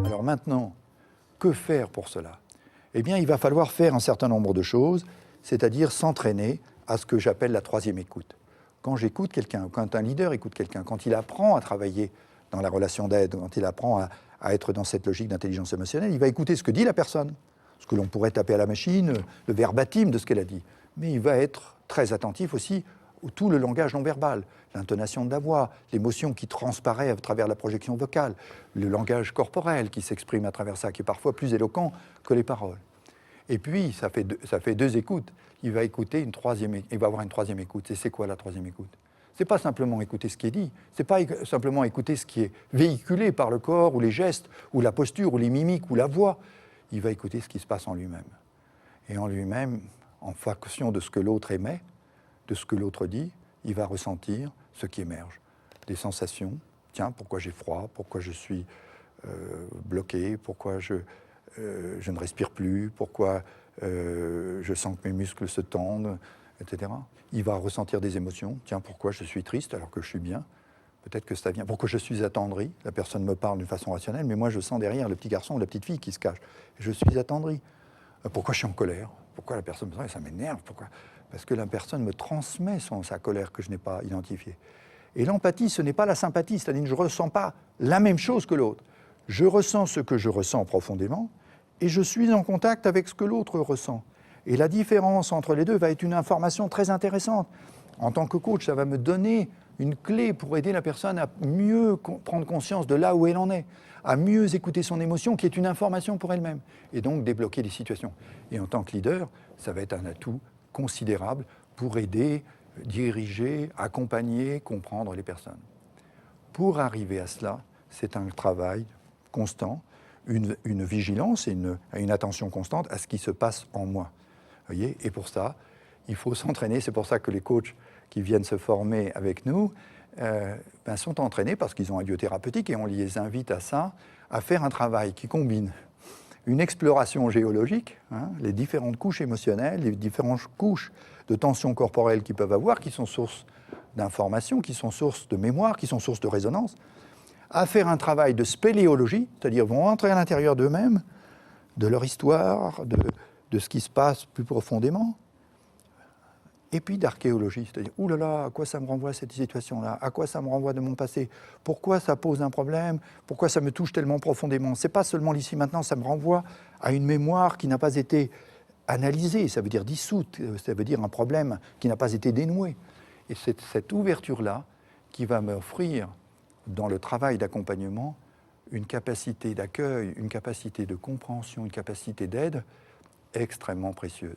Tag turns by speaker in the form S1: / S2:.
S1: Alors maintenant, que faire pour cela? Eh bien, il va falloir faire un certain nombre de choses, c'est-à-dire s'entraîner à ce que j'appelle la troisième écoute. Quand j'écoute quelqu'un, quand un leader écoute quelqu'un, quand il apprend à travailler dans la relation d'aide, quand il apprend à être dans cette logique d'intelligence émotionnelle, il va écouter ce que dit la personne, ce que l'on pourrait taper à la machine, le verbatim de ce qu'elle a dit. Mais il va être très attentif aussi à tout le langage non verbal, l'intonation de la voix, l'émotion qui transparaît à travers la projection vocale, le langage corporel qui s'exprime à travers ça, qui est parfois plus éloquent que les paroles. Et puis, ça fait deux écoutes. Il va avoir une troisième écoute. Et c'est quoi la troisième écoute? C'est pas simplement écouter ce qui est dit, c'est pas simplement écouter ce qui est véhiculé par le corps, ou les gestes, ou la posture, ou les mimiques, ou la voix. Il va écouter ce qui se passe en lui-même. Et en lui-même, en fonction de ce que l'autre émet, de ce que l'autre dit, il va ressentir ce qui émerge. Des sensations, tiens, pourquoi j'ai froid, pourquoi je suis bloqué, pourquoi je ne respire plus, pourquoi je sens que mes muscles se tendent, etc. Il va ressentir des émotions. Tiens, pourquoi je suis triste alors que je suis bien? Peut-être que ça vient. Pourquoi je suis attendri? La personne me parle d'une façon rationnelle, mais moi je sens derrière le petit garçon ou la petite fille qui se cache. Je suis attendri. Pourquoi je suis en colère? Pourquoi la personne me dit ça m'énerve? Pourquoi? Parce que la personne me transmet sa colère que je n'ai pas identifiée. Et l'empathie, ce n'est pas la sympathie, c'est-à-dire que je ne ressens pas la même chose que l'autre. Je ressens ce que je ressens profondément, et je suis en contact avec ce que l'autre ressent. Et la différence entre les deux va être une information très intéressante. En tant que coach, ça va me donner une clé pour aider la personne à mieux prendre conscience de là où elle en est, à mieux écouter son émotion, qui est une information pour elle-même, et donc débloquer les situations. Et en tant que leader, ça va être un atout considérable pour aider, diriger, accompagner, comprendre les personnes. Pour arriver à cela, c'est un travail constant, une vigilance et une attention constante à ce qui se passe en moi. Voyez, et pour ça, il faut s'entraîner. C'est pour ça que les coachs qui viennent se former avec nous sont entraînés parce qu'ils ont un lieu thérapeutique et on les invite à ça, à faire un travail qui combine une exploration géologique, les différentes couches émotionnelles, les différentes couches de tensions corporelles qu'ils peuvent avoir, qui sont source d'informations, qui sont source de mémoire, qui sont source de résonance, à faire un travail de spéléologie, c'est-à-dire vont entrer à l'intérieur d'eux-mêmes, de leur histoire, de ce qui se passe plus profondément, et puis d'archéologie, c'est-à-dire, ouh là là, à quoi ça me renvoie cette situation-là? À quoi ça me renvoie de mon passé? Pourquoi ça pose un problème? Pourquoi ça me touche tellement profondément? C'est pas seulement l'ici maintenant, ça me renvoie à une mémoire qui n'a pas été analysée, ça veut dire dissoute, ça veut dire un problème qui n'a pas été dénoué. Et c'est cette ouverture-là qui va m'offrir, dans le travail d'accompagnement, une capacité d'accueil, une capacité de compréhension, une capacité d'aide extrêmement précieuse.